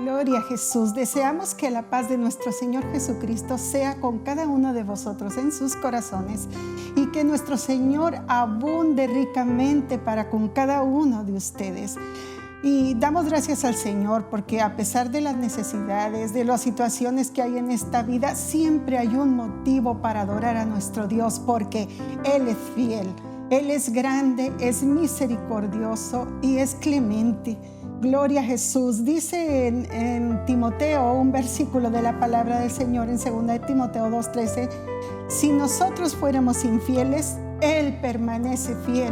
Gloria a Jesús. Deseamos que la paz de nuestro Señor Jesucristo sea con cada uno de vosotros en sus corazones y que nuestro Señor abunde ricamente para con cada uno de ustedes. Y damos gracias al Señor porque a pesar de las necesidades, de las situaciones que hay en esta vida, siempre hay un motivo para adorar a nuestro Dios porque Él es fiel, Él es grande, es misericordioso y es clemente. Gloria a Jesús. Dice en Timoteo, un versículo de la palabra del Señor en 2 de Timoteo 2:13, si nosotros fuéramos infieles, Él permanece fiel.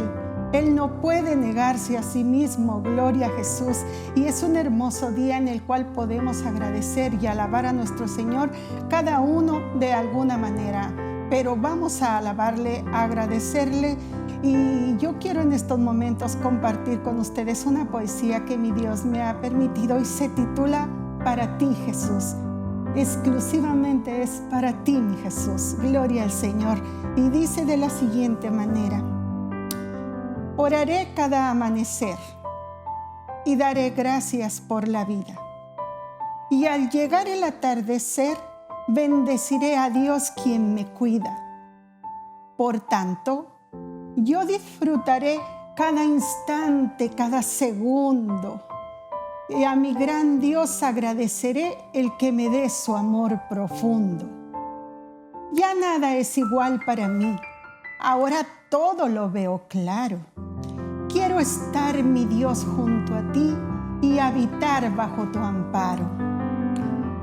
Él no puede negarse a sí mismo. Gloria a Jesús. Y es un hermoso día en el cual podemos agradecer y alabar a nuestro Señor, cada uno de alguna manera. Pero vamos a alabarle, a agradecerle. Y yo quiero en estos momentos compartir con ustedes una poesía que mi Dios me ha permitido y se titula Para ti, Jesús. Exclusivamente es para ti, mi Jesús. Gloria al Señor. Y dice de la siguiente manera: oraré cada amanecer y daré gracias por la vida. Y al llegar el atardecer, bendeciré a Dios quien me cuida. Por tanto, yo disfrutaré cada instante, cada segundo. Y a mi gran Dios agradeceré el que me dé su amor profundo. Ya nada es igual para mí. Ahora todo lo veo claro. Quiero estar, mi Dios, junto a ti y habitar bajo tu amparo.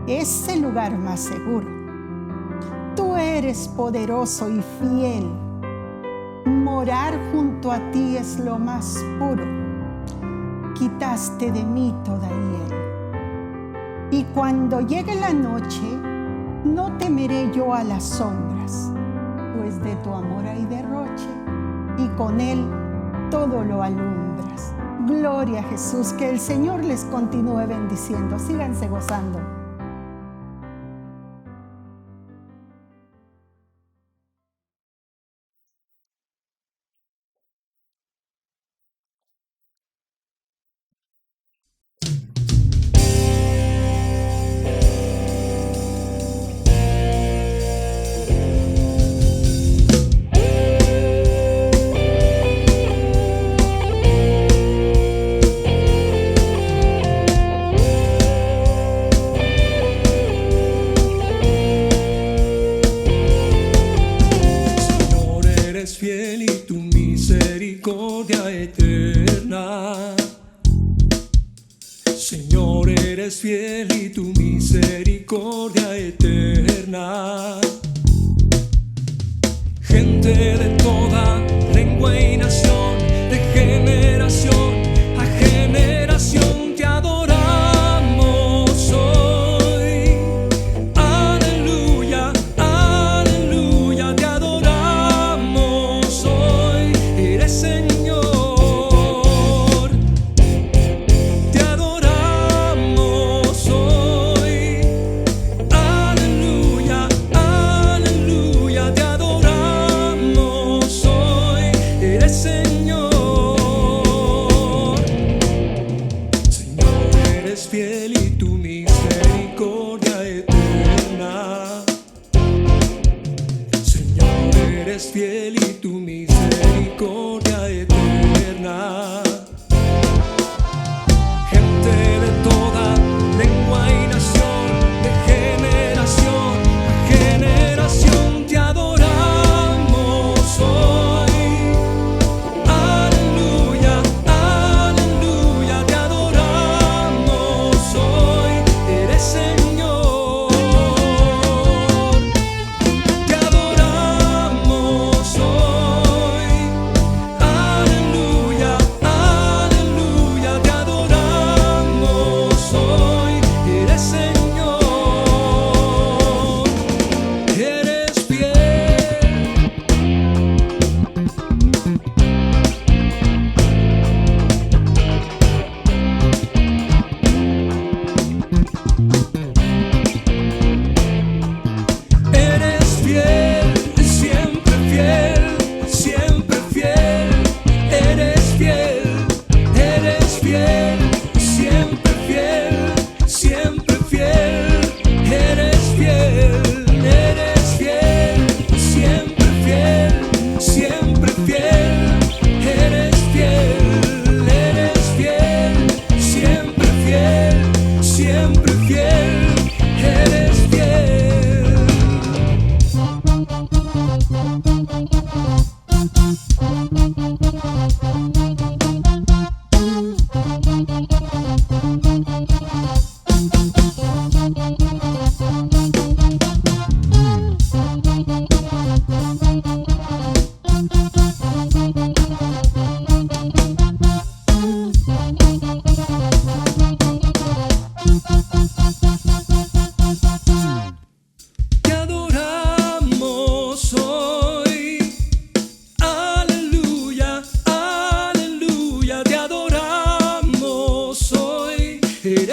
Es el lugar más seguro. Tú eres poderoso y fiel. Morar junto a ti es lo más puro. Quitaste de mí toda hiel. Y cuando llegue la noche, no temeré yo a las sombras, pues de tu amor hay derroche, y con él todo lo alumbras. Gloria a Jesús, que el Señor les continúe bendiciendo. Síganse gozando. Señor, eres fiel y tu misericordia eterna. Gente de toda lengua y nación, de generación a generación te adoramos hoy. Aleluya, aleluya, te adoramos hoy. Eres Señor. Fiel y tu misericordia eterna. Señor, eres fiel y tu misericordia eterna. Gente de toda lengua y nación, de generación a generación te adoramos hoy. Aleluya, aleluya, te adoramos hoy. Eres Señor. Te adoramos hoy.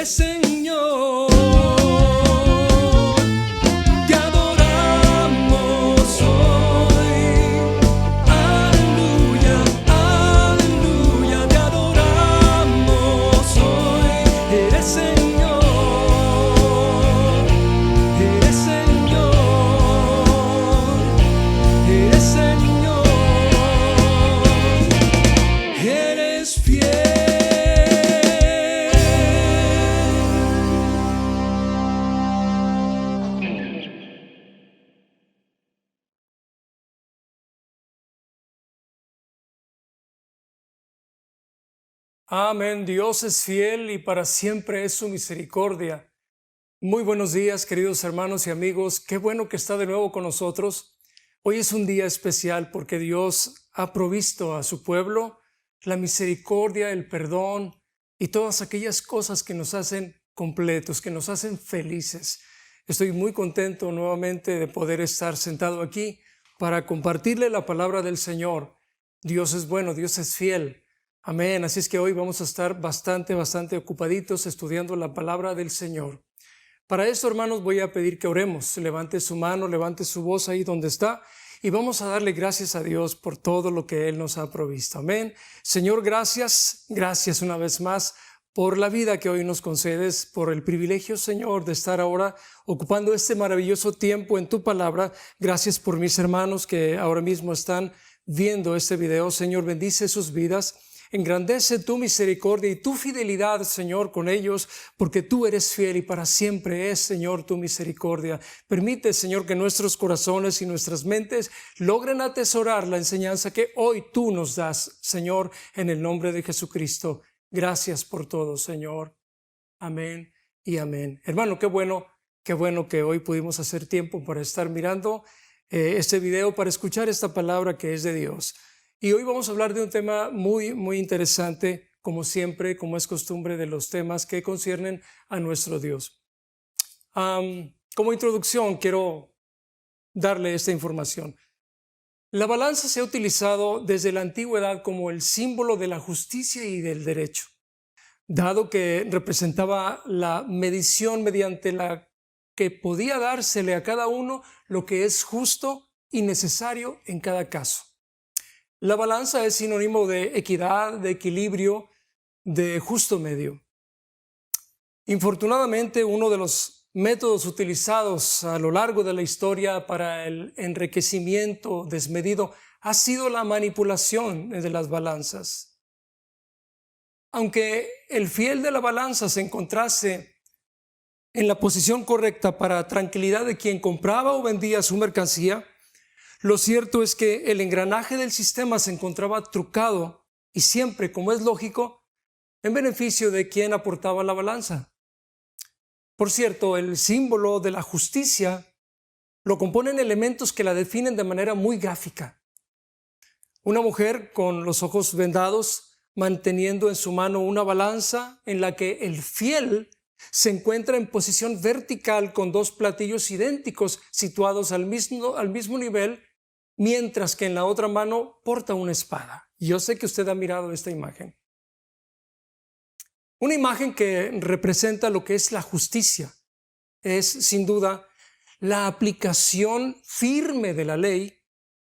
eres Señor. Te adoramos hoy. Aleluya, aleluya. Te adoramos hoy. Eres Señor. Eres Señor. Eres Señor. Eres fiel. Amén. Dios es fiel y para siempre es su misericordia. Muy buenos días, queridos hermanos y amigos. Qué bueno que está de nuevo con nosotros. Hoy es un día especial porque Dios ha provisto a su pueblo la misericordia, el perdón y todas aquellas cosas que nos hacen completos, que nos hacen felices. Estoy muy contento nuevamente de poder estar sentado aquí para compartirle la palabra del Señor. Dios es bueno, Dios es fiel. Amén. Así es que hoy vamos a estar bastante ocupaditos estudiando la palabra del Señor. Para esto, hermanos, voy a pedir que oremos. Levante su mano, levante su voz ahí donde está y vamos a darle gracias a Dios por todo lo que Él nos ha provisto. Amén. Señor, gracias una vez más por la vida que hoy nos concedes, por el privilegio, Señor, de estar ahora ocupando este maravilloso tiempo en tu palabra. Gracias por mis hermanos que ahora mismo están viendo este video. Señor, bendice sus vidas. Engrandece tu misericordia y tu fidelidad, Señor, con ellos, porque tú eres fiel y para siempre es, Señor, tu misericordia. Permite, Señor, que nuestros corazones y nuestras mentes logren atesorar la enseñanza que hoy tú nos das, Señor, en el nombre de Jesucristo. Gracias por todo, Señor. Amén y amén. Hermano, qué bueno que hoy pudimos hacer tiempo para estar mirando este video, para escuchar esta palabra que es de Dios. Y hoy vamos a hablar de un tema muy interesante, como siempre, como es costumbre de los temas que conciernen a nuestro Dios. Como introducción, quiero darle esta información. La balanza se ha utilizado desde la antigüedad como el símbolo de la justicia y del derecho, dado que representaba la medición mediante la que podía dársele a cada uno lo que es justo y necesario en cada caso. La balanza es sinónimo de equidad, de equilibrio, de justo medio. Infortunadamente, uno de los métodos utilizados a lo largo de la historia para el enriquecimiento desmedido ha sido la manipulación de las balanzas. Aunque el fiel de la balanza se encontrase en la posición correcta para tranquilidad de quien compraba o vendía su mercancía, lo cierto es que el engranaje del sistema se encontraba trucado y siempre, como es lógico, en beneficio de quien aportaba la balanza. Por cierto, el símbolo de la justicia lo componen elementos que la definen de manera muy gráfica. Una mujer con los ojos vendados, manteniendo en su mano una balanza en la que el fiel se encuentra en posición vertical con dos platillos idénticos situados al mismo nivel, mientras que en la otra mano porta una espada. Yo sé que usted ha mirado esta imagen. Una imagen que representa lo que es la justicia. Es, sin duda, la aplicación firme de la ley,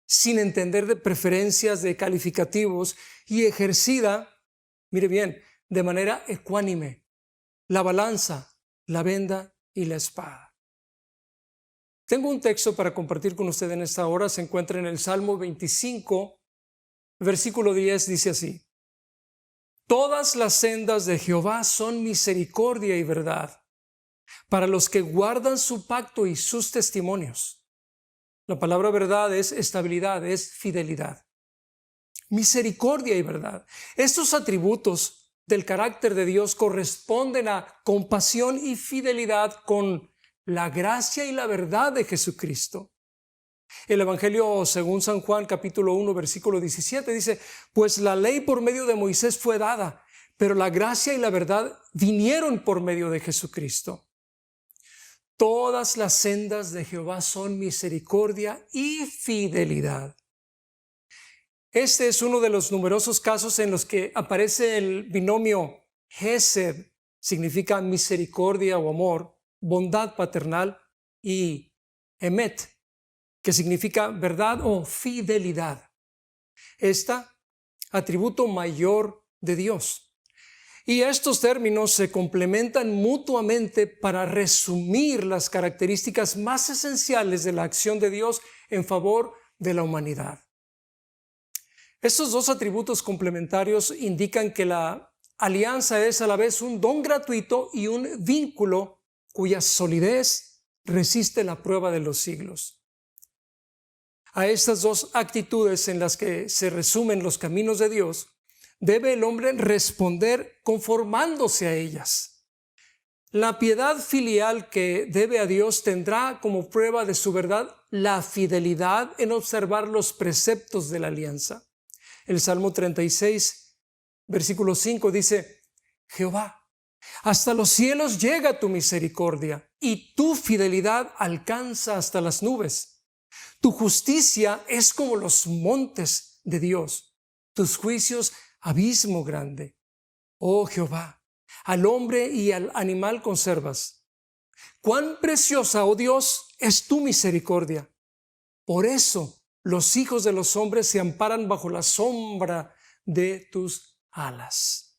sin entender de preferencias, de calificativos, y ejercida, mire bien, de manera ecuánime. La balanza, la venda y la espada. Tengo un texto para compartir con usted en esta hora. Se encuentra en el Salmo 25, versículo 10, dice así: Todas las sendas de Jehová son misericordia y verdad para los que guardan su pacto y sus testimonios. La palabra verdad es estabilidad, es fidelidad. Misericordia y verdad. Estos atributos del carácter de Dios corresponden a compasión y fidelidad con la gracia y la verdad de Jesucristo. El Evangelio según San Juan capítulo 1 versículo 17 dice: pues la ley por medio de Moisés fue dada, pero la gracia y la verdad vinieron por medio de Jesucristo. Todas las sendas de Jehová son misericordia y fidelidad. Este es uno de los numerosos casos en los que aparece el binomio Hesed, significa misericordia o amor, bondad paternal, y emet, que significa verdad o fidelidad. Esta, atributo mayor de Dios. Y estos términos se complementan mutuamente para resumir las características más esenciales de la acción de Dios en favor de la humanidad. Estos dos atributos complementarios indican que la alianza es a la vez un don gratuito y un vínculo cuya solidez resiste la prueba de los siglos. A estas dos actitudes en las que se resumen los caminos de Dios, debe el hombre responder conformándose a ellas. La piedad filial que debe a Dios tendrá como prueba de su verdad la fidelidad en observar los preceptos de la alianza. El Salmo 36, versículo 5 dice: Jehová, hasta los cielos llega tu misericordia y tu fidelidad alcanza hasta las nubes. Tu justicia es como los montes de Dios, tus juicios abismo grande. Oh Jehová, al hombre y al animal conservas. Cuán preciosa, oh Dios, es tu misericordia. Por eso los hijos de los hombres se amparan bajo la sombra de tus alas.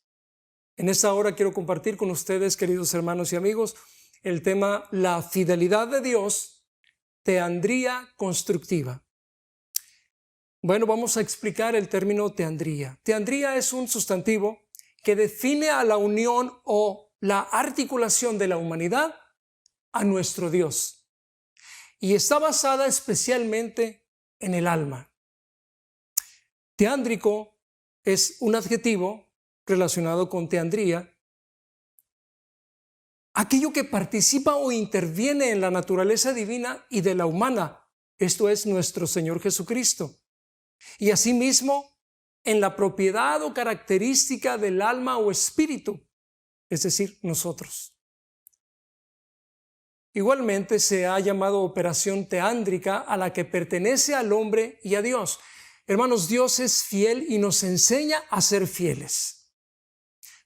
En esta hora quiero compartir con ustedes, queridos hermanos y amigos, el tema la fidelidad de Dios, teandría constructiva. Bueno, vamos a explicar el término teandría. Teandría es un sustantivo que define a la unión o la articulación de la humanidad a nuestro Dios, y está basada especialmente en el alma. Teándrico es un adjetivo relacionado con teandría, aquello que participa o interviene en la naturaleza divina y de la humana, esto es nuestro Señor Jesucristo, y asimismo en la propiedad o característica del alma o espíritu, es decir, nosotros. Igualmente se ha llamado operación teándrica a la que pertenece al hombre y a Dios. Hermanos, Dios es fiel y nos enseña a ser fieles.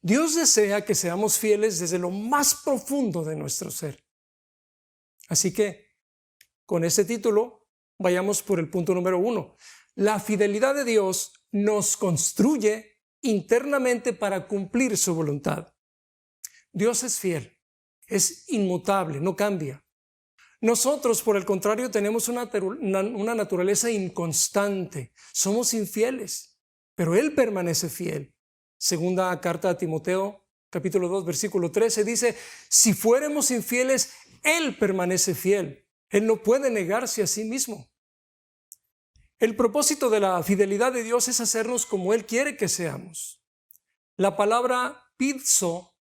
Dios desea que seamos fieles desde lo más profundo de nuestro ser. Así que, con este título, vayamos por el punto número 1. La fidelidad de Dios nos construye internamente para cumplir su voluntad. Dios es fiel. Es inmutable, no cambia. Nosotros, por el contrario, tenemos una naturaleza inconstante. Somos infieles, pero Él permanece fiel. Segunda carta a Timoteo, capítulo 2, versículo 13, dice: si fuéramos infieles, Él permanece fiel. Él no puede negarse a sí mismo. El propósito de la fidelidad de Dios es hacernos como Él quiere que seamos. La palabra pizzo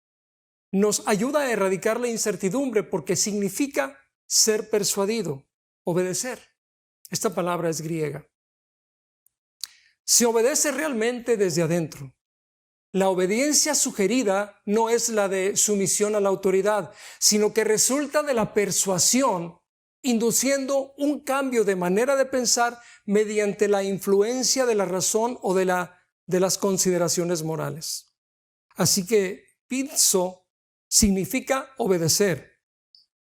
nos ayuda a erradicar la incertidumbre porque significa ser persuadido, obedecer. Esta palabra es griega. Se obedece realmente desde adentro. La obediencia sugerida no es la de sumisión a la autoridad, sino que resulta de la persuasión, induciendo un cambio de manera de pensar mediante la influencia de la razón o de las consideraciones morales. Así que pizzo significa obedecer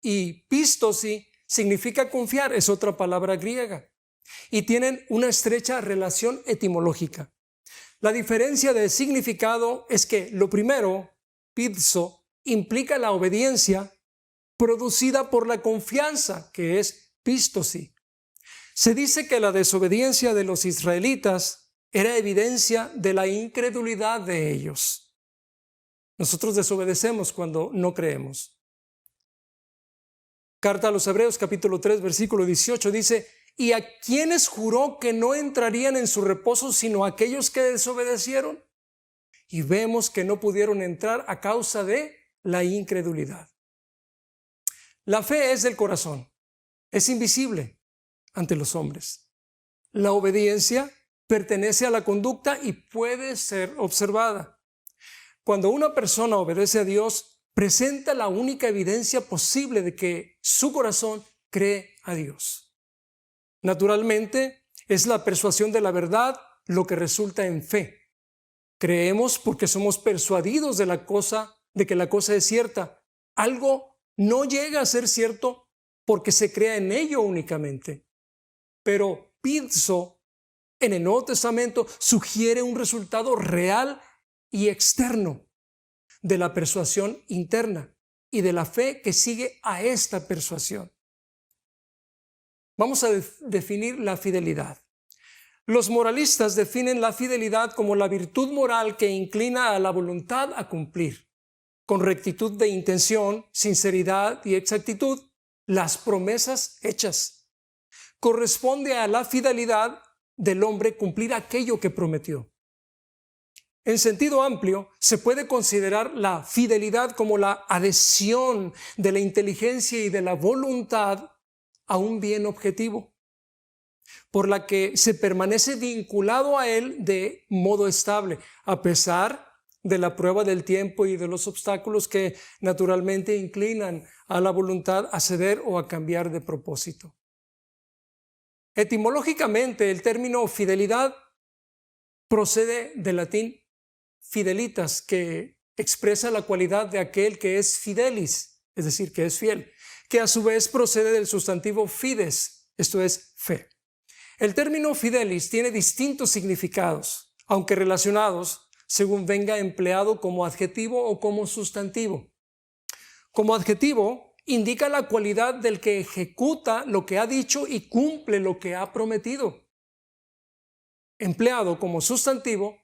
y pistosi significa confiar, es otra palabra griega, y tienen una estrecha relación etimológica. La diferencia de significado es que lo primero, pizzo, implica la obediencia producida por la confianza, que es pistosi. Se dice que la desobediencia de los israelitas era evidencia de la incredulidad de ellos. Nosotros desobedecemos cuando no creemos. Carta a los Hebreos, capítulo 3, versículo 18, dice: ¿y a quiénes juró que no entrarían en su reposo sino aquellos que desobedecieron? Y vemos que no pudieron entrar a causa de la incredulidad. La fe es del corazón, es invisible ante los hombres. La obediencia pertenece a la conducta y puede ser observada. Cuando una persona obedece a Dios, presenta la única evidencia posible de que su corazón cree a Dios. Naturalmente, es la persuasión de la verdad lo que resulta en fe. Creemos porque somos persuadidos de la cosa de que la cosa es cierta. Algo no llega a ser cierto porque se crea en ello únicamente. Pero pizzo en el Nuevo Testamento sugiere un resultado real y externo de la persuasión interna y de la fe que sigue a esta persuasión. Vamos a definir la fidelidad. Los moralistas definen la fidelidad como la virtud moral que inclina a la voluntad a cumplir, con rectitud de intención, sinceridad y exactitud, las promesas hechas. Corresponde a la fidelidad del hombre cumplir aquello que prometió. En sentido amplio, se puede considerar la fidelidad como la adhesión de la inteligencia y de la voluntad a un bien objetivo, por la que se permanece vinculado a él de modo estable, a pesar de la prueba del tiempo y de los obstáculos que naturalmente inclinan a la voluntad a ceder o a cambiar de propósito. Etimológicamente, el término fidelidad procede del latín fidelitas, que expresa la cualidad de aquel que es fidelis, es decir, que es fiel, que a su vez procede del sustantivo fides, esto es fe. El término fidelis tiene distintos significados, aunque relacionados según venga empleado como adjetivo o como sustantivo. Como adjetivo, indica la cualidad del que ejecuta lo que ha dicho y cumple lo que ha prometido. Empleado como sustantivo,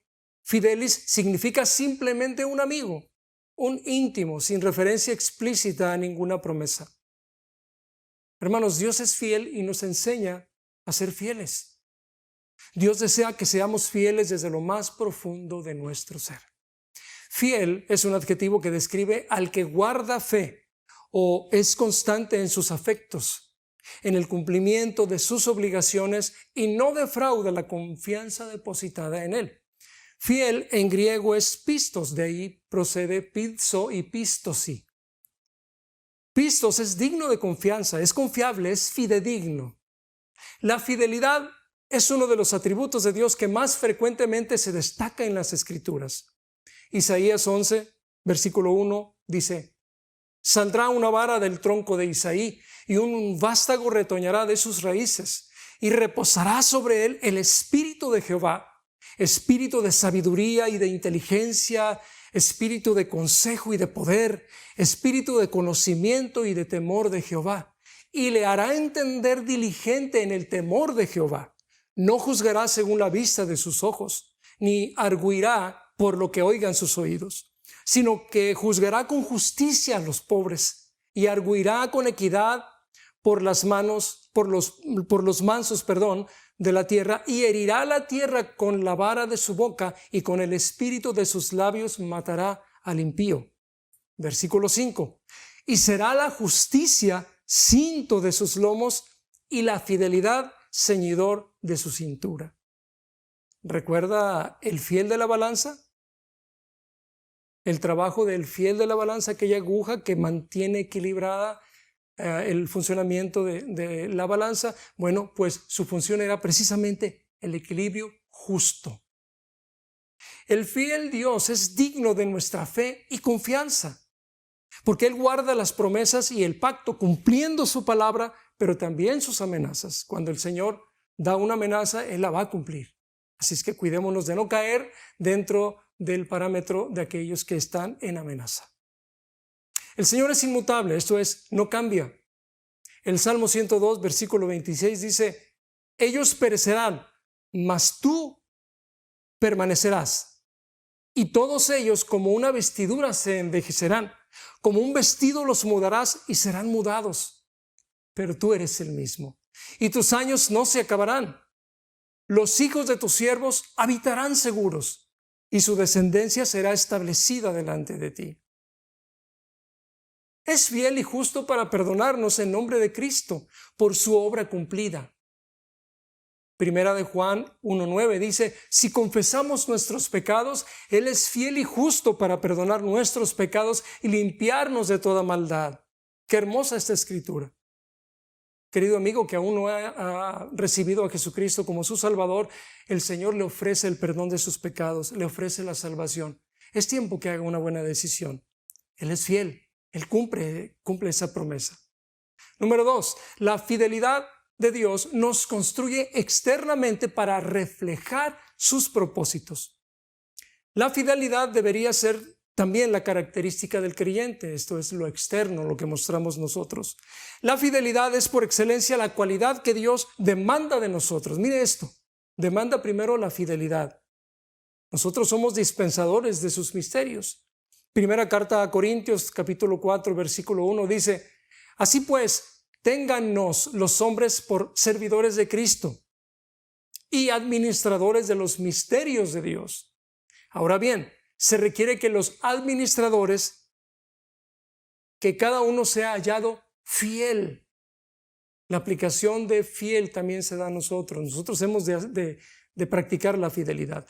fidelis significa simplemente un amigo, un íntimo, sin referencia explícita a ninguna promesa. Hermanos, Dios es fiel y nos enseña a ser fieles. Dios desea que seamos fieles desde lo más profundo de nuestro ser. Fiel es un adjetivo que describe al que guarda fe o es constante en sus afectos, en el cumplimiento de sus obligaciones y no defrauda la confianza depositada en él. Fiel en griego es pistos, de ahí procede pizzo y pistosi. Pistos es digno de confianza, es confiable, es fidedigno. La fidelidad es uno de los atributos de Dios que más frecuentemente se destaca en las Escrituras. Isaías 11, versículo 1 dice: saldrá una vara del tronco de Isaí y un vástago retoñará de sus raíces y reposará sobre él el espíritu de Jehová, espíritu de sabiduría y de inteligencia, espíritu de consejo y de poder, espíritu de conocimiento y de temor de Jehová. Y le hará entender diligente en el temor de Jehová. No juzgará según la vista de sus ojos, ni arguirá por lo que oigan sus oídos, sino que juzgará con justicia a los pobres y arguirá con equidad por los mansos, de la tierra, y herirá la tierra con la vara de su boca y con el espíritu de sus labios matará al impío. Versículo 5. Y será la justicia cinto de sus lomos y la fidelidad ceñidor de su cintura. ¿Recuerda el fiel de la balanza? El trabajo del fiel de la balanza, aquella aguja que mantiene equilibrada el funcionamiento de la balanza. Bueno, pues su función era precisamente el equilibrio justo. El fiel Dios es digno de nuestra fe y confianza, porque Él guarda las promesas y el pacto cumpliendo su palabra, pero también sus amenazas. Cuando el Señor da una amenaza, Él la va a cumplir. Así es que cuidémonos de no caer dentro del parámetro de aquellos que están en amenaza. El Señor es inmutable, esto es, no cambia. El Salmo 102, versículo 26 dice: ellos perecerán, mas tú permanecerás. Y todos ellos como una vestidura se envejecerán, como un vestido los mudarás y serán mudados. Pero tú eres el mismo, y tus años no se acabarán. Los hijos de tus siervos habitarán seguros, y su descendencia será establecida delante de ti. Es fiel y justo para perdonarnos en nombre de Cristo por su obra cumplida. Primera de Juan 1:9 dice: si confesamos nuestros pecados, Él es fiel y justo para perdonar nuestros pecados y limpiarnos de toda maldad. Qué hermosa esta escritura. Querido amigo que aún no ha recibido a Jesucristo como su Salvador, el Señor le ofrece el perdón de sus pecados, le ofrece la salvación. Es tiempo que haga una buena decisión. Él es fiel, Él cumple esa promesa. Número 2, la fidelidad de Dios nos construye externamente para reflejar sus propósitos. La fidelidad debería ser también la característica del creyente. Esto es lo externo, lo que mostramos nosotros. La fidelidad es por excelencia la cualidad que Dios demanda de nosotros. Mire esto, demanda primero la fidelidad. Nosotros somos dispensadores de sus misterios. Primera carta a Corintios, capítulo 4, versículo 1, dice: así pues, téngannos los hombres por servidores de Cristo y administradores de los misterios de Dios. Ahora bien, se requiere que los administradores, que cada uno sea hallado fiel. La aplicación de fiel también se da a nosotros. Nosotros hemos de practicar la fidelidad.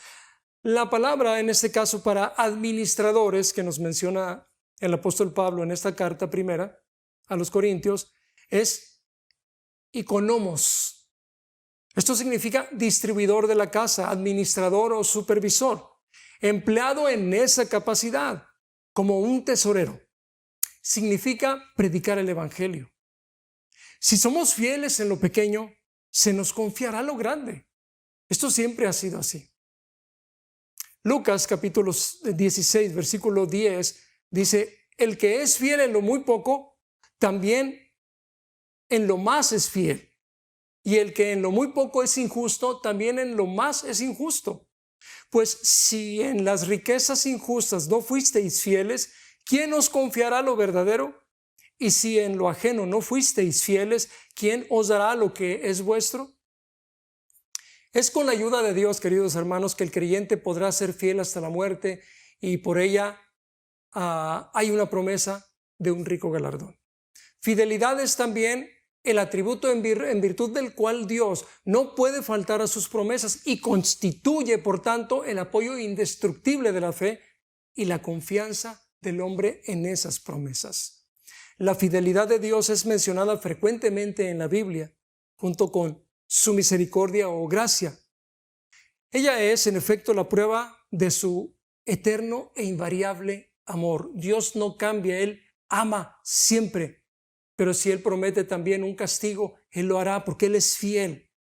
La palabra en este caso para administradores que nos menciona el apóstol Pablo en esta carta primera a los Corintios es ikonomos. Esto significa distribuidor de la casa, administrador o supervisor, empleado en esa capacidad como un tesorero. Significa predicar el evangelio. Si somos fieles en lo pequeño, se nos confiará lo grande. Esto siempre ha sido así. Lucas capítulo 16, versículo 10 dice: el que es fiel en lo muy poco, también en lo más es fiel. Y el que en lo muy poco es injusto, también en lo más es injusto. Pues si en las riquezas injustas no fuisteis fieles, ¿quién os confiará lo verdadero? Y si en lo ajeno no fuisteis fieles, ¿quién os dará lo que es vuestro? Es con la ayuda de Dios, queridos hermanos, que el creyente podrá ser fiel hasta la muerte, y por ella hay una promesa de un rico galardón. Fidelidad es también el atributo en virtud del cual Dios no puede faltar a sus promesas y constituye, por tanto, el apoyo indestructible de la fe y la confianza del hombre en esas promesas. La fidelidad de Dios es mencionada frecuentemente en la Biblia, junto con su misericordia o gracia. Ella es, en efecto, la prueba de su eterno e invariable amor. Dios no cambia, Él ama siempre, pero si Él promete también un castigo, Él lo hará porque Él es fiel.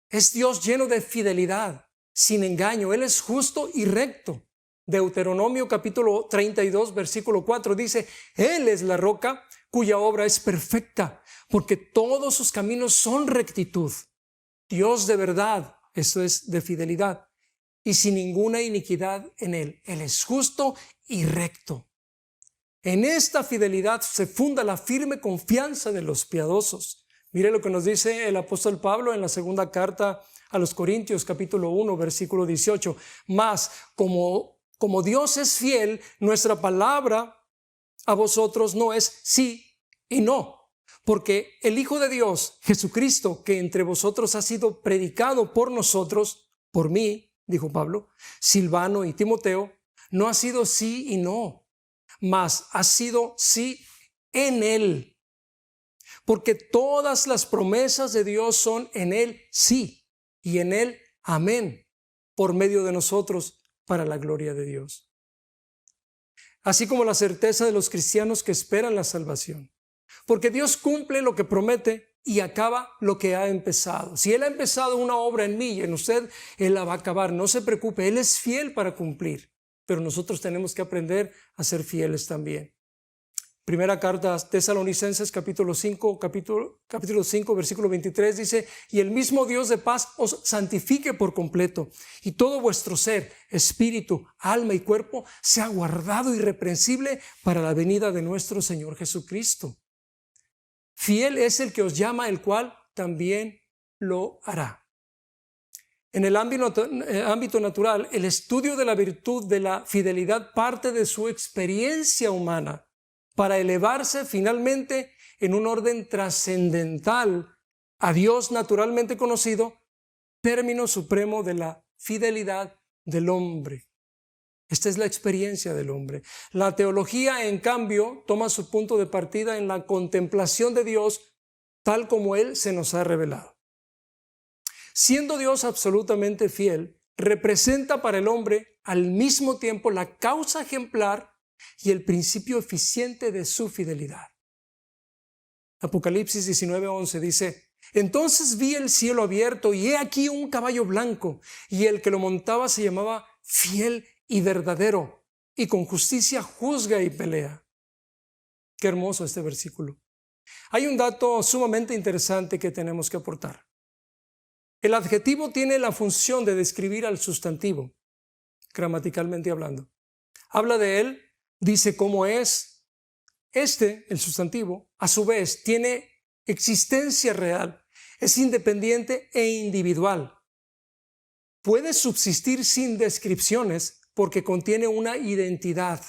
Es Dios lleno de fidelidad, sin engaño. Él es justo y recto. Deuteronomio capítulo 32, versículo 4 dice: Él es la roca cuya obra es perfecta, porque todos sus caminos son rectitud. Dios de verdad, esto es de fidelidad, y sin ninguna iniquidad en Él. Él es justo y recto. En esta fidelidad se funda la firme confianza de los piadosos. Mire lo que nos dice el apóstol Pablo en la segunda carta a los Corintios, capítulo 1, versículo 18. Mas, como Dios es fiel, nuestra palabra a vosotros no es sí y no. Porque el Hijo de Dios, Jesucristo, que entre vosotros ha sido predicado por nosotros, por mí, dijo Pablo, Silvano y Timoteo, no ha sido sí y no, mas ha sido sí en Él. Porque todas las promesas de Dios son en Él sí y en Él amén, por medio de nosotros para la gloria de Dios. Así como la certeza de los cristianos que esperan la salvación. Porque Dios cumple lo que promete y acaba lo que ha empezado. Si Él ha empezado una obra en mí y en usted, Él la va a acabar. No se preocupe, Él es fiel para cumplir. Pero nosotros tenemos que aprender a ser fieles también. Primera carta a Tesalonicenses capítulo 5, versículo 23 dice: y el mismo Dios de paz os santifique por completo, y todo vuestro ser, espíritu, alma y cuerpo sea guardado irreprensible para la venida de nuestro Señor Jesucristo. Fiel es el que os llama, el cual también lo hará. En el ámbito natural, el estudio de la virtud de la fidelidad parte de su experiencia humana para elevarse finalmente en un orden trascendental a Dios naturalmente conocido, término supremo de la fidelidad del hombre. Esta es la experiencia del hombre. La teología, en cambio, toma su punto de partida en la contemplación de Dios tal como Él se nos ha revelado. Siendo Dios absolutamente fiel, representa para el hombre al mismo tiempo la causa ejemplar y el principio eficiente de su fidelidad. Apocalipsis 19:11 dice: entonces vi el cielo abierto y he aquí un caballo blanco, y el que lo montaba se llamaba Fiel y Verdadero, y con justicia juzga y pelea. Qué hermoso este versículo. Hay un dato sumamente interesante que tenemos que aportar. El adjetivo tiene la función de describir al sustantivo, gramaticalmente hablando. Habla de él, dice cómo es. El sustantivo, a su vez, tiene existencia real, es independiente e individual. Puede subsistir sin descripciones porque contiene una identidad.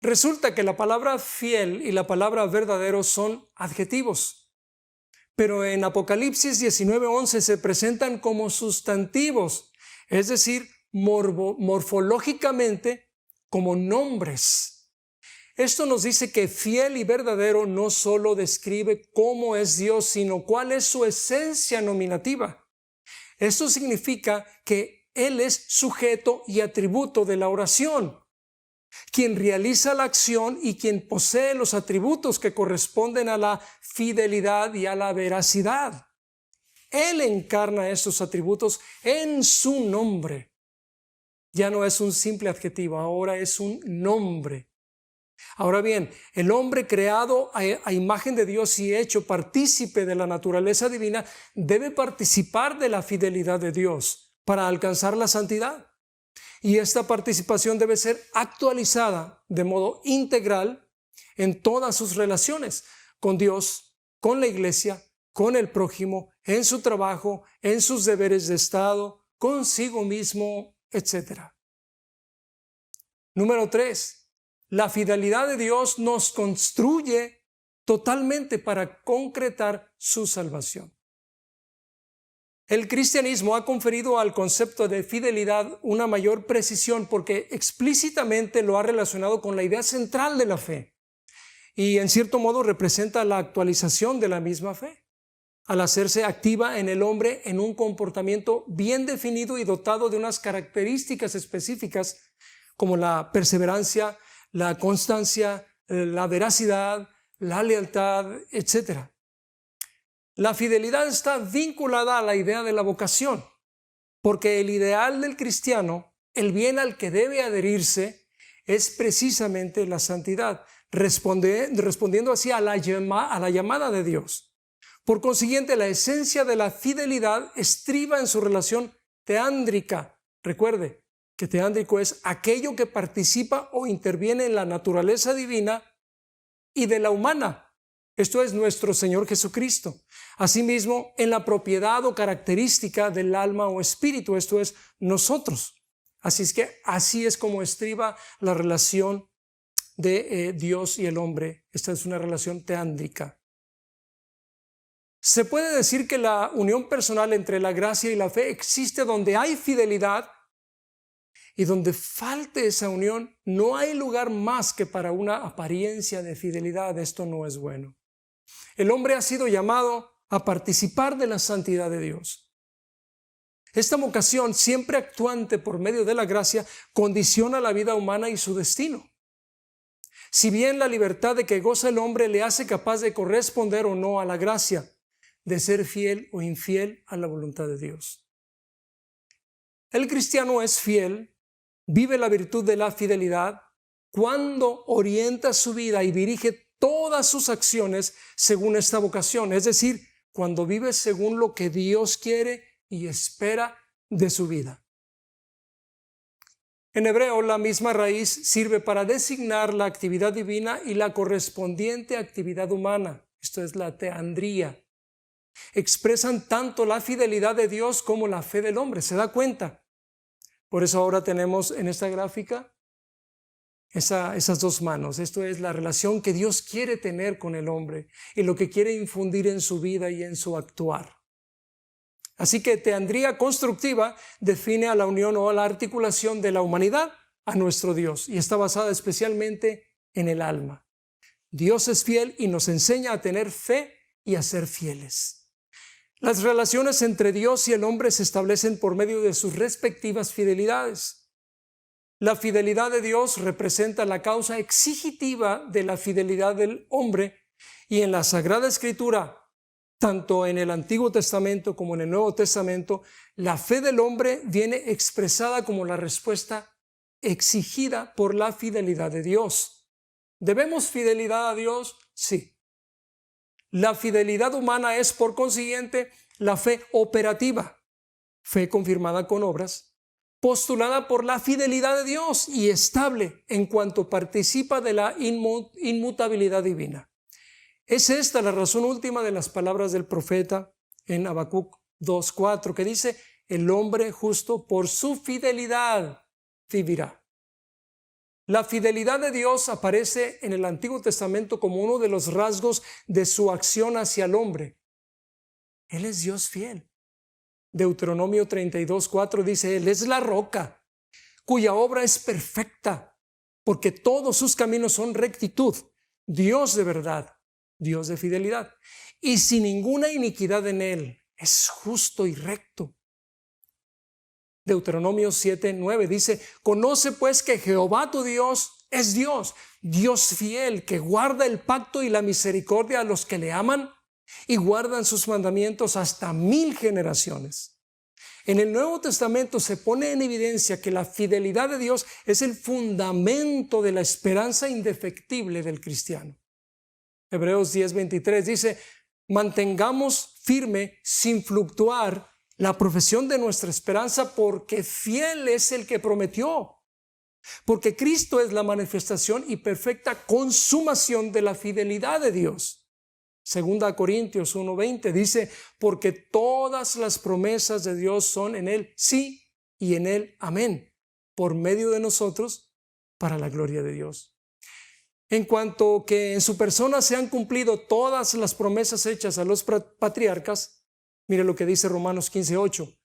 Resulta que la palabra fiel y la palabra verdadero son adjetivos, pero en Apocalipsis 19:11 se presentan como sustantivos, es decir, morfológicamente como nombres. Esto nos dice que fiel y verdadero no solo describe cómo es Dios, sino cuál es su esencia nominativa. Esto significa que Él es sujeto y atributo de la oración, quien realiza la acción y quien posee los atributos que corresponden a la fidelidad y a la veracidad. Él encarna estos atributos en su nombre. Ya no es un simple adjetivo, ahora es un nombre. Ahora bien, el hombre creado a imagen de Dios y hecho partícipe de la naturaleza divina debe participar de la fidelidad de Dios para alcanzar la santidad. Y esta participación debe ser actualizada de modo integral en todas sus relaciones con Dios, con la iglesia, con el prójimo, en su trabajo, en sus deberes de Estado, consigo mismo, etc. Número 3. La fidelidad de Dios nos construye totalmente para concretar su salvación. El cristianismo ha conferido al concepto de fidelidad una mayor precisión porque explícitamente lo ha relacionado con la idea central de la fe y en cierto modo representa la actualización de la misma fe al hacerse activa en el hombre en un comportamiento bien definido y dotado de unas características específicas como la perseverancia, la constancia, la veracidad, la lealtad, etc. La fidelidad está vinculada a la idea de la vocación, porque el ideal del cristiano, el bien al que debe adherirse, es precisamente la santidad, respondiendo así a la llamada de Dios. Por consiguiente, la esencia de la fidelidad estriba en su relación teándrica. Recuerde que teándrico es aquello que participa o interviene en la naturaleza divina y de la humana. Esto es nuestro Señor Jesucristo. Asimismo, en la propiedad o característica del alma o espíritu, esto es nosotros. Así es como estriba la relación de Dios y el hombre. Esta es una relación teándrica. Se puede decir que la unión personal entre la gracia y la fe existe donde hay fidelidad, y donde falte esa unión, no hay lugar más que para una apariencia de fidelidad. Esto no es bueno. El hombre ha sido llamado a participar de la santidad de Dios. Esta vocación, siempre actuante por medio de la gracia, condiciona la vida humana y su destino. Si bien la libertad de que goza el hombre le hace capaz de corresponder o no a la gracia, de ser fiel o infiel a la voluntad de Dios. El cristiano es fiel, vive la virtud de la fidelidad cuando orienta su vida y dirige todas sus acciones según esta vocación, es decir, cuando vive según lo que Dios quiere y espera de su vida. En hebreo, la misma raíz sirve para designar la actividad divina y la correspondiente actividad humana. Esto es la teandría. Expresan tanto la fidelidad de Dios como la fe del hombre. ¿Se da cuenta? Por eso ahora tenemos en esta gráfica esas dos manos. Esto es la relación que Dios quiere tener con el hombre y lo que quiere infundir en su vida y en su actuar. Así que teandría constructiva define a la unión o a la articulación de la humanidad a nuestro Dios y está basada especialmente en el alma. Dios es fiel y nos enseña a tener fe y a ser fieles. Las relaciones entre Dios y el hombre se establecen por medio de sus respectivas fidelidades. La fidelidad de Dios representa la causa exigitiva de la fidelidad del hombre, y en la Sagrada Escritura, tanto en el Antiguo Testamento como en el Nuevo Testamento, la fe del hombre viene expresada como la respuesta exigida por la fidelidad de Dios. ¿Debemos fidelidad a Dios? Sí. La fidelidad humana es, por consiguiente, la fe operativa, fe confirmada con obras, postulada por la fidelidad de Dios y estable en cuanto participa de la inmutabilidad divina. Es esta la razón última de las palabras del profeta en Habacuc 2:4, que dice: el hombre justo por su fidelidad vivirá. La fidelidad de Dios aparece en el Antiguo Testamento como uno de los rasgos de su acción hacia el hombre. Él es Dios fiel. Deuteronomio 32:4 dice: Él es la roca, cuya obra es perfecta, porque todos sus caminos son rectitud, Dios de verdad, Dios de fidelidad, y sin ninguna iniquidad en él, es justo y recto. Deuteronomio 7:9 dice: conoce pues que Jehová tu Dios es Dios, Dios fiel, que guarda el pacto y la misericordia a los que le aman y guardan sus mandamientos hasta 1000 generaciones. En el Nuevo Testamento se pone en evidencia que la fidelidad de Dios es el fundamento de la esperanza indefectible del cristiano. Hebreos 10:23 dice: mantengamos firme sin fluctuar la profesión de nuestra esperanza, porque fiel es el que prometió. Porque Cristo es la manifestación y perfecta consumación de la fidelidad de Dios. Segunda Corintios 1:20 dice: porque todas las promesas de Dios son en él sí y en él amén, por medio de nosotros, para la gloria de Dios. En cuanto que en su persona se han cumplido todas las promesas hechas a los patriarcas, mire lo que dice Romanos 15:8.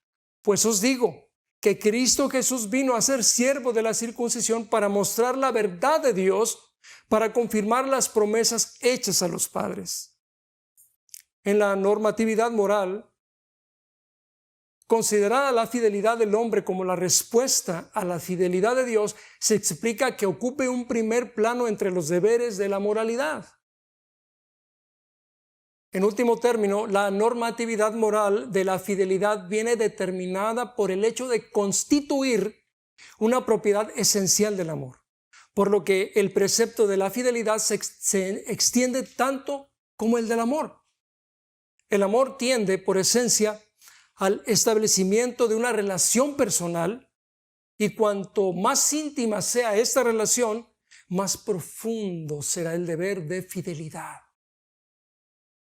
Pues os digo que Cristo Jesús vino a ser siervo de la circuncisión para mostrar la verdad de Dios, para confirmar las promesas hechas a los padres. En la normatividad moral, considerada la fidelidad del hombre como la respuesta a la fidelidad de Dios, se explica que ocupe un primer plano entre los deberes de la moralidad. En último término, la normatividad moral de la fidelidad viene determinada por el hecho de constituir una propiedad esencial del amor, por lo que el precepto de la fidelidad se extiende tanto como el del amor. El amor tiende, por esencia, al establecimiento de una relación personal, y cuanto más íntima sea esta relación, más profundo será el deber de fidelidad.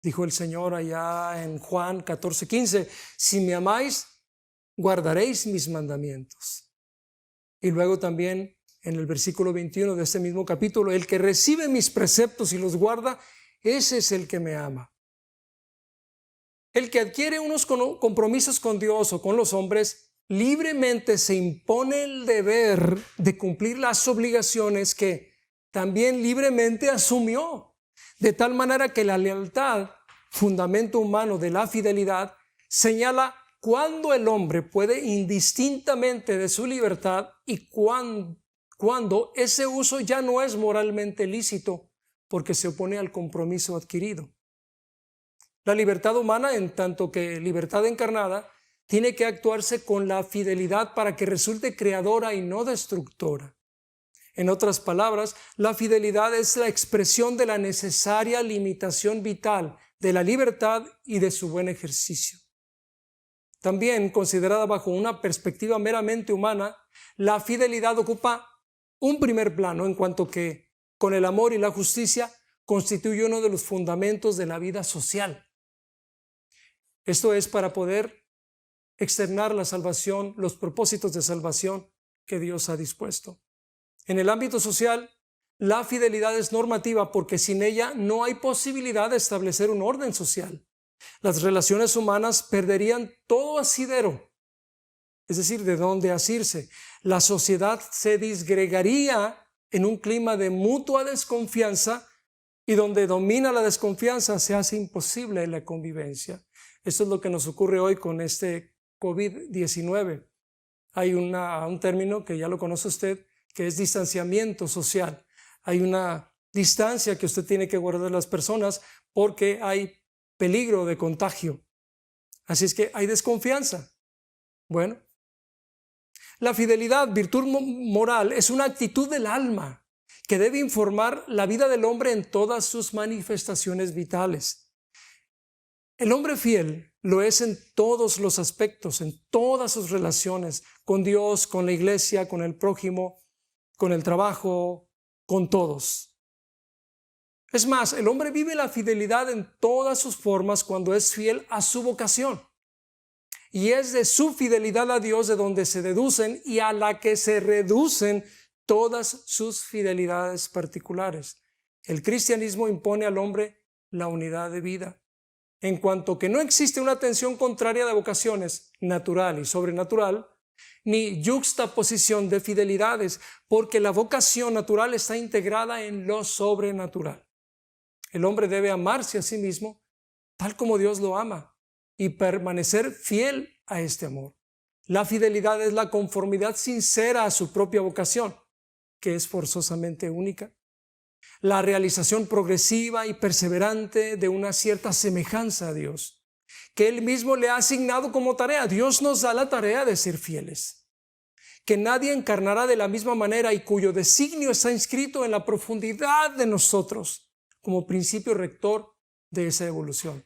Dijo el Señor allá en Juan 14:15: si me amáis, guardaréis mis mandamientos. Y luego también en el versículo 21 de este mismo capítulo: el que recibe mis preceptos y los guarda, ese es el que me ama. El que adquiere unos compromisos con Dios o con los hombres, libremente se impone el deber de cumplir las obligaciones que también libremente asumió, de tal manera que la lealtad, fundamento humano de la fidelidad, señala cuándo el hombre puede indistintamente de su libertad y cuándo ese uso ya no es moralmente lícito porque se opone al compromiso adquirido. La libertad humana, en tanto que libertad encarnada, tiene que actuarse con la fidelidad para que resulte creadora y no destructora. En otras palabras, la fidelidad es la expresión de la necesaria limitación vital de la libertad y de su buen ejercicio. También, considerada bajo una perspectiva meramente humana, la fidelidad ocupa un primer plano, en cuanto que, con el amor y la justicia, constituye uno de los fundamentos de la vida social. Esto es para poder externar la salvación, los propósitos de salvación que Dios ha dispuesto. En el ámbito social, la fidelidad es normativa porque sin ella no hay posibilidad de establecer un orden social. Las relaciones humanas perderían todo asidero, es decir, de dónde asirse. La sociedad se disgregaría en un clima de mutua desconfianza, y donde domina la desconfianza se hace imposible la convivencia. Esto es lo que nos ocurre hoy con este COVID-19. Hay un término que ya lo conoce usted, que es distanciamiento social. Hay una distancia que usted tiene que guardar de las personas porque hay peligro de contagio. Así es que hay desconfianza. Bueno, la fidelidad, virtud moral, es una actitud del alma que debe informar la vida del hombre en todas sus manifestaciones vitales. El hombre fiel lo es en todos los aspectos, en todas sus relaciones, con Dios, con la iglesia, con el prójimo, con el trabajo, con todos. Es más, el hombre vive la fidelidad en todas sus formas cuando es fiel a su vocación. Y es de su fidelidad a Dios de donde se deducen y a la que se reducen todas sus fidelidades particulares. El cristianismo impone al hombre la unidad de vida. En cuanto que no existe una tensión contraria de vocaciones, natural y sobrenatural, ni yuxtaposición de fidelidades, porque la vocación natural está integrada en lo sobrenatural. El hombre debe amarse a sí mismo tal como Dios lo ama y permanecer fiel a este amor. La fidelidad es la conformidad sincera a su propia vocación, que es forzosamente única. La realización progresiva y perseverante de una cierta semejanza a Dios, que Él mismo le ha asignado como tarea. Dios nos da la tarea de ser fieles, que nadie encarnará de la misma manera y cuyo designio está inscrito en la profundidad de nosotros como principio rector de esa evolución.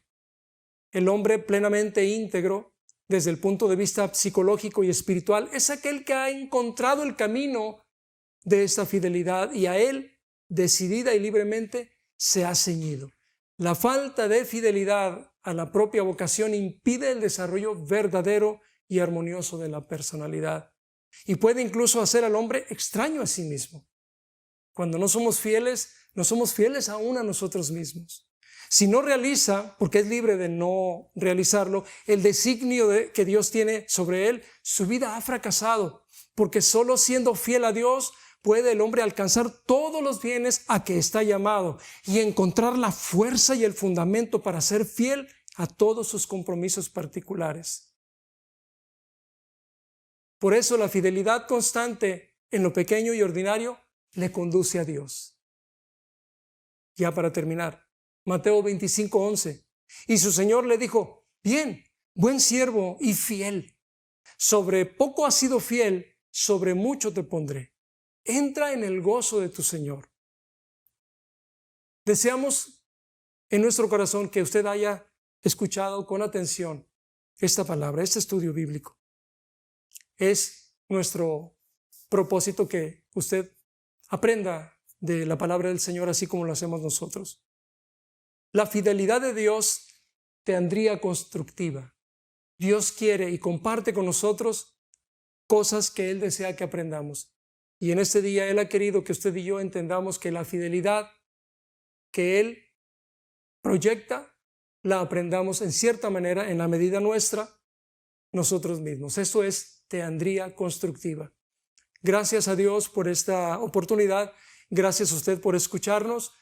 El hombre plenamente íntegro desde el punto de vista psicológico y espiritual es aquel que ha encontrado el camino de esta fidelidad y a él decidida y libremente se ha ceñido. La falta de fidelidad a la propia vocación impide el desarrollo verdadero y armonioso de la personalidad y puede incluso hacer al hombre extraño a sí mismo. Cuando no somos fieles aún a nosotros mismos. Si no realiza, porque es libre de no realizarlo, el designio que Dios tiene sobre él, su vida ha fracasado, porque solo siendo fiel a Dios puede el hombre alcanzar todos los bienes a que está llamado y encontrar la fuerza y el fundamento para ser fiel a todos sus compromisos particulares. Por eso la fidelidad constante en lo pequeño y ordinario le conduce a Dios. Ya para terminar, Mateo 25:11. Y su Señor le dijo: bien, buen siervo y fiel. Sobre poco has sido fiel, sobre mucho te pondré. Entra en el gozo de tu Señor. Deseamos en nuestro corazón que usted haya escuchado con atención esta palabra, este estudio bíblico. Es nuestro propósito que usted aprenda de la palabra del Señor así como lo hacemos nosotros. La fidelidad de Dios tendría constructiva. Dios quiere y comparte con nosotros cosas que Él desea que aprendamos. Y en este día Él ha querido que usted y yo entendamos que la fidelidad que Él proyecta, la aprendamos en cierta manera, en la medida nuestra, nosotros mismos. Eso es teandría constructiva. Gracias a Dios por esta oportunidad. Gracias a usted por escucharnos.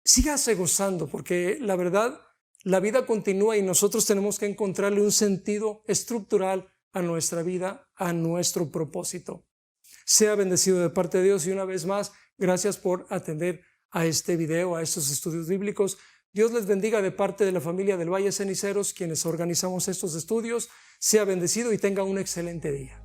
Sígase gozando, porque la verdad, la vida continúa y nosotros tenemos que encontrarle un sentido estructural a nuestra vida, a nuestro propósito. Sea bendecido de parte de Dios y una vez más, gracias por atender a este video, a estos estudios bíblicos. Dios les bendiga de parte de la familia del Valle Ceniceros, quienes organizamos estos estudios. Sea bendecido y tenga un excelente día.